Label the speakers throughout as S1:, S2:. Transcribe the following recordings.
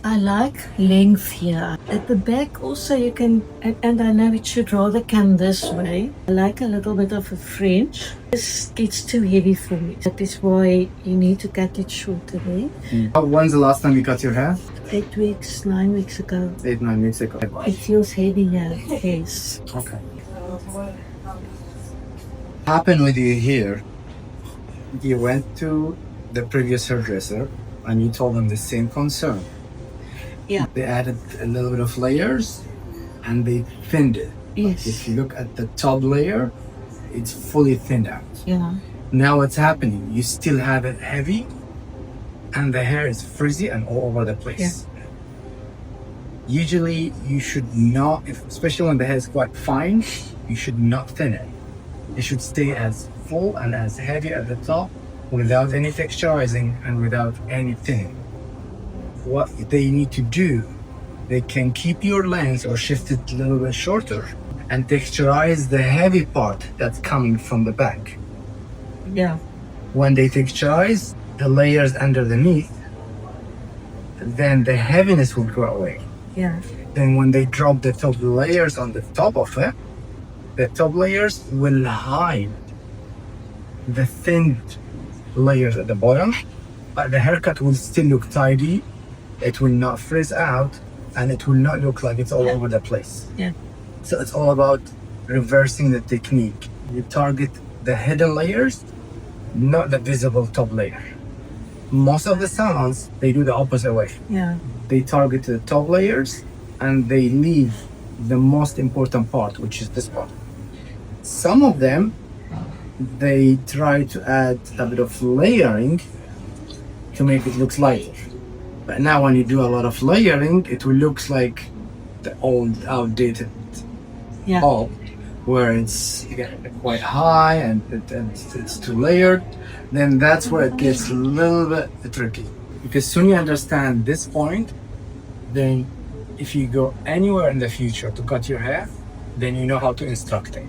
S1: I like length here. At the back also you can, and I know it should rather come this way. I like a little bit of a fringe. This gets too heavy for me. That is why you need to cut it shorter there.
S2: When's the last time you cut your hair?
S1: 8 weeks, 9 weeks ago.
S2: 8-9 weeks ago.
S1: It feels heavy here, yes.
S2: Okay. Happened with you here, you went to the previous hairdresser and you told them the same concern.
S1: Yeah.
S2: They added a little bit of layers and they thinned it.
S1: Yes.
S2: If you look at the top layer, it's fully thinned out.
S1: Yeah.
S2: Now what's happening? You still have it heavy and the hair is frizzy and all over the place. Yeah. Usually you should not, especially when the hair is quite fine, you should not thin it. It should stay as full and as heavy at the top without any texturizing and without any thinning. What they need to do, they can keep your length or shift it a little bit shorter and texturize the heavy part that's coming from the back.
S1: Yeah.
S2: When they texturize the layers underneath, then the heaviness will go away.
S1: Yeah.
S2: Then when they drop the top layers on the top of it, the top layers will hide the thin layers at the bottom, but the haircut will still look tidy. It will not frizz out and it will not look like it's all over the place.
S1: Yeah.
S2: So it's all about reversing the technique. You target the hidden layers, not the visible top layer. Most of the salons, they do the opposite way.
S1: Yeah.
S2: They target the top layers and they leave the most important part, which is this part. Some of them, they try to add a bit of layering to make it look lighter. But now when you do a lot of layering, it will look like the old outdated bulb, where it's quite high and it's too layered. Then that's where it gets a little bit tricky. Because soon you understand this point, then if you go anywhere in the future to cut your hair, then you know how to instruct it.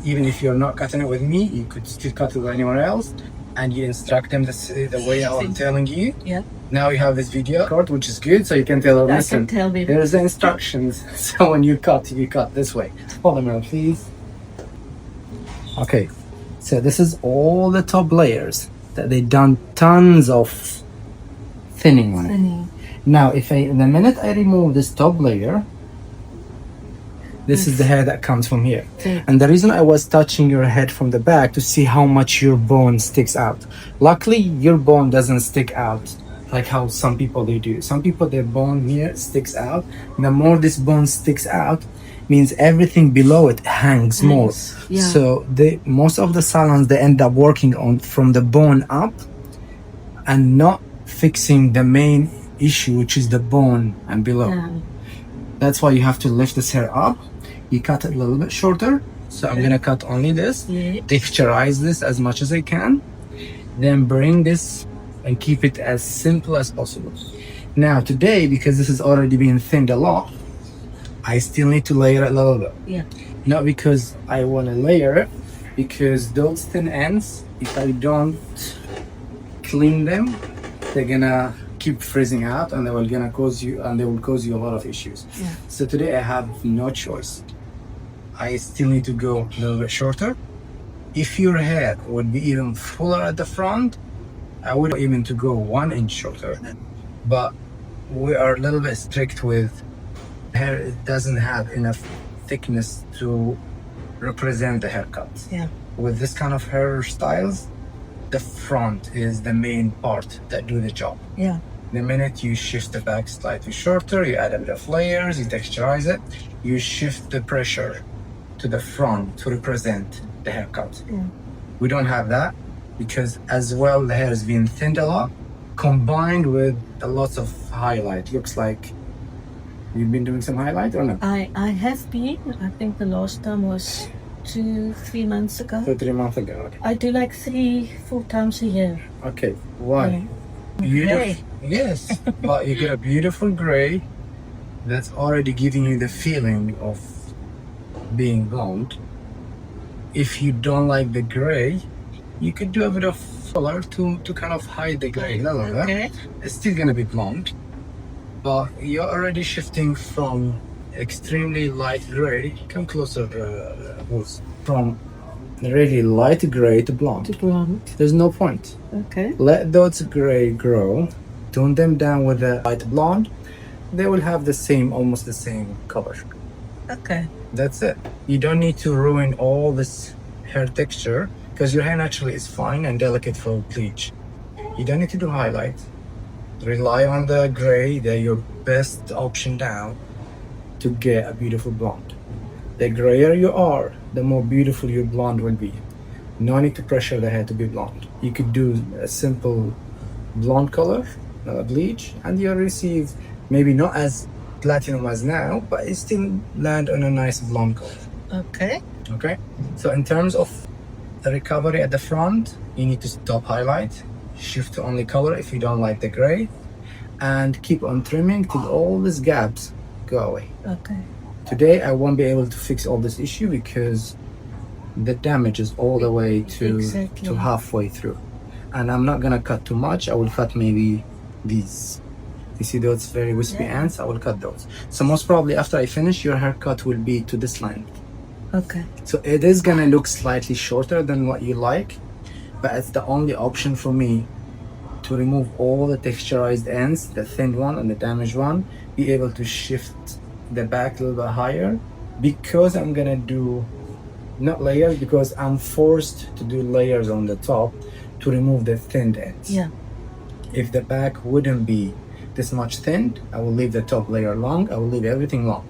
S2: Even if you're not cutting it with me, you could still cut it with anyone else and you instruct them the way I'm telling you.
S1: Yeah.
S2: Now you have this video record, which is good, so you can tell them, listen, there's the instructions. So when you cut this way. Follow me, please. Okay, so this is all the top layers that they done tons of thinning on it. Now, the minute I remove this top layer, this is the hair that comes from here. And the reason I was touching your head from the back to see how much your bone sticks out. Luckily, your bone doesn't stick out like how some people they do. Some people, their bone here sticks out. The more this bone sticks out, means everything below it hangs more.
S1: Yeah.
S2: So most of the salons, they end up working on from the bone up and not fixing the main issue, which is the bone and below.
S1: Yeah.
S2: That's why you have to lift this hair up. You cut it a little bit shorter. So I'm gonna cut only this, texturize this as much as I can, then bring this and keep it as simple as possible. Now today, because this is already being thinned a lot, I still need to layer it a little bit.
S1: Yeah.
S2: Not because I want to layer it, because those thin ends, if I don't clean them, they're gonna keep frizzing out and they will cause you a lot of issues.
S1: Yeah.
S2: So today I have no choice. I still need to go a little bit shorter. If your hair would be even fuller at the front, I would even to go 1 inch shorter. But we are a little bit strict with hair. It doesn't have enough thickness to represent the haircut.
S1: Yeah.
S2: With this kind of hairstyles, the front is the main part that do the job.
S1: Yeah.
S2: The minute you shift the back slightly shorter, you add a bit of layers, you texturize it, you shift the pressure to the front to represent the haircut.
S1: Yeah.
S2: We don't have that because as well the hair is being thinned a lot, combined with a lot of highlight. Looks like you've been doing some highlight or no?
S1: I have been. I think the last time was 2-3 months ago.
S2: 3 months ago. Okay.
S1: I do like 3-4 times a year.
S2: Okay. Why? Beautiful. Yes, but you get a beautiful gray that's already giving you the feeling of being blonde. If you don't like the gray, you could do a bit of color to kind of hide the gray a little bit. It's still gonna be blonde, but you're already shifting from extremely light gray. Come closer, Wolves. From really light gray to blonde.
S1: To blonde.
S2: There's no point.
S1: Okay.
S2: Let those gray grow, tone them down with a light blonde. They will have the same, almost the same color.
S1: Okay.
S2: That's it. You don't need to ruin all this hair texture because your hair naturally is fine and delicate for bleach. You don't need to do highlight. Rely on the gray. They're your best option now to get a beautiful blonde. The grayer you are, the more beautiful your blonde will be. No need to pressure the hair to be blonde. You could do a simple blonde color, bleach, and you'll receive maybe not as platinum as now, but it still land on a nice blonde color.
S1: Okay.
S2: Okay. So in terms of the recovery at the front, you need to stop highlight, shift to only color if you don't like the gray, and keep on trimming till all these gaps go away.
S1: Okay.
S2: Today I won't be able to fix all this issue because the damage is all the way to halfway through, and I'm not gonna cut too much. I will cut maybe these. You see those very wispy ends? I will cut those. So most probably after I finish, your haircut will be to this line.
S1: Okay.
S2: So it is gonna look slightly shorter than what you like, but it's the only option for me to remove all the texturized ends, the thin one and the damaged one, be able to shift the back a little bit higher, because I'm gonna do not layers, because I'm forced to do layers on the top to remove the thinned ends.
S1: Yeah.
S2: If the back wouldn't be this much thinned, I will leave the top layer long, I will leave everything long.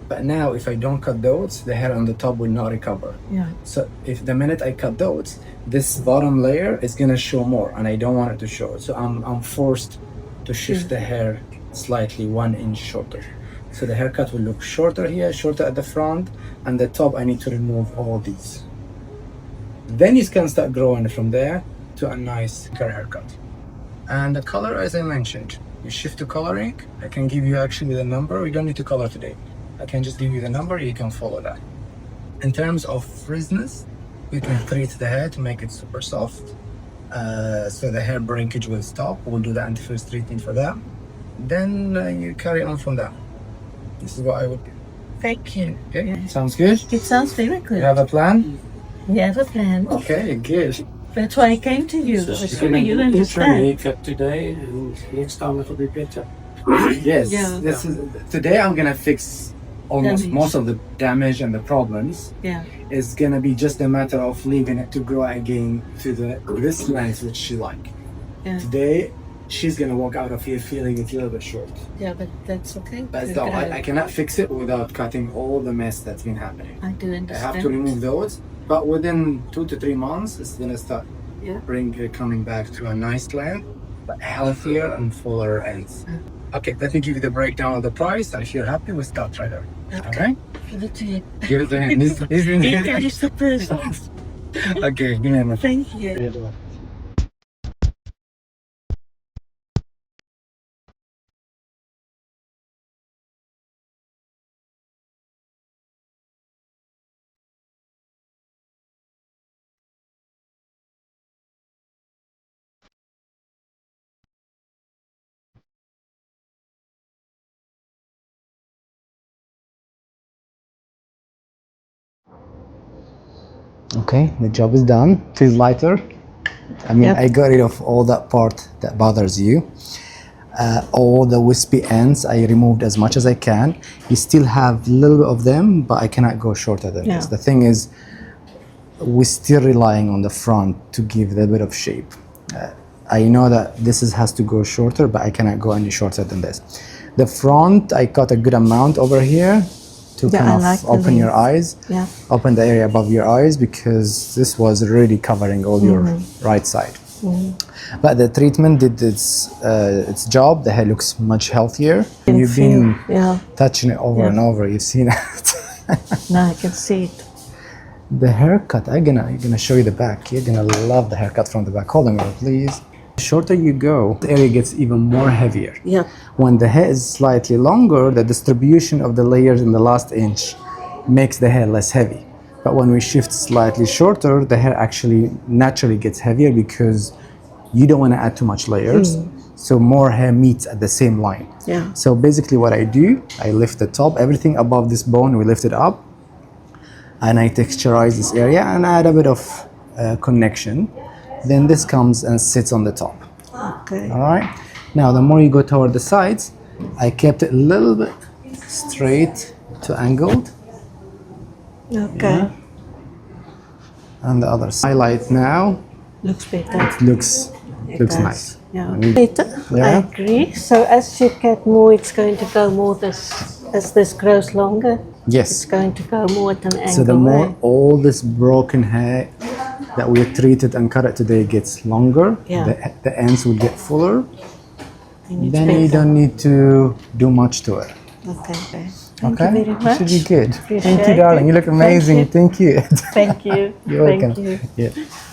S2: But now if I don't cut those, the hair on the top will not recover.
S1: Yeah.
S2: So if the minute I cut those, this bottom layer is gonna show more, and I don't want it to show. So I'm forced to shift the hair slightly 1 inch shorter. So the haircut will look shorter here, shorter at the front, and the top I need to remove all these. Then you can start growing from there to a nice curl haircut. And the color, as I mentioned, you shift to coloring. I can give you actually the number. We don't need to color today. I can just give you the number, you can follow that. In terms of frizziness, we can treat the hair to make it super soft. So the hair breakage will stop. We'll do the anti-frizz treatment for that. Then you carry on from that. This is what I would do.
S1: Thank you.
S2: Okay,
S1: Yeah.
S2: sounds good?
S1: It sounds very good.
S2: You have a plan?
S1: We have a plan.
S2: Okay, good.
S1: That's why I came to you.
S3: So
S1: So
S3: you're
S1: you
S3: going to
S1: understand.
S3: cut today, and next time it'll be better.
S2: Yes,
S1: Yeah.
S2: this is today I'm gonna fix almost
S1: Damage.
S2: most of the damage and the problems.
S1: Yeah.
S2: It's gonna be just a matter of leaving it to grow again to this length which she like.
S1: Yeah.
S2: Today she's gonna walk out of here feeling it's a little bit short.
S1: Yeah, but that's okay.
S2: But no, I cannot fix it without cutting all the mess that's been happening.
S1: I do
S2: I
S1: understand.
S2: have to remove those, but within 2 to 3 months it's gonna start coming back to a nice length, but healthier and fuller ends. Okay, let me give you the breakdown of the price, and if you're happy, we'll start right there. Okay?
S1: Give it to you.
S2: Give it to him.
S1: That is the first.
S2: Okay, give me a minute.
S1: Thank you.
S2: Okay, the job is done. Feels lighter. I mean,
S1: Yep.
S2: I got rid of all that part that bothers you. All the wispy ends, I removed as much as I can. You still have a little bit of them, but I cannot go shorter than this.
S1: Yeah.
S2: The thing is, we're still relying on the front to give a little bit of shape. I know that has to go shorter, but I cannot go any shorter than this. The front, I cut a good amount over here to
S1: Yeah,
S2: kind
S1: I
S2: of
S1: like the
S2: open your
S1: length.
S2: eyes.
S1: Yeah.
S2: Open the area above your eyes, because this was really covering all your right side. But the treatment did its job. The hair looks much healthier. You've been touching it over and over. You've seen it.
S1: Now I can see it.
S2: The haircut, I'm gonna show you the back. You're gonna love the haircut from the back. Hold on, please. The shorter you go, the area gets even more heavier.
S1: Yeah.
S2: When the hair is slightly longer, the distribution of the layers in the last inch makes the hair less heavy. But when we shift slightly shorter, the hair actually naturally gets heavier because you don't want to add too much layers. so more hair meets at the same line.
S1: Yeah.
S2: So basically what I do, I lift the top, everything above this bone, we lift it up, and I texturize this area and add a bit of connection. Then this comes and sits on the top.
S1: Okay.
S2: All right. Now, the more you go toward the sides, I kept it a little bit straight to angled.
S1: Okay.
S2: Yeah. And the other side. Highlight now.
S1: Looks better.
S2: Looks
S1: does.
S2: nice.
S1: Yeah.
S2: And you-
S1: Better.
S2: Yeah.
S1: I agree. So as you get more, it's going to go more as this grows longer. It's
S2: Yes.
S1: going to go more at an angle.
S2: So the more
S1: eh?
S2: all this broken hair that we treated and cut it today gets longer,
S1: Yeah.
S2: the ends will get fuller.
S1: And it's
S2: Then you
S1: better.
S2: don't need to do much to it.
S1: Okay. Thank
S2: Okay?
S1: you very much.
S2: Should be good.
S1: Appreciate
S2: Thank you, darling.
S1: it.
S2: You look amazing. Thank you.
S1: Thank you.
S2: You're
S1: Thank
S2: welcome.
S1: you.
S2: Yeah.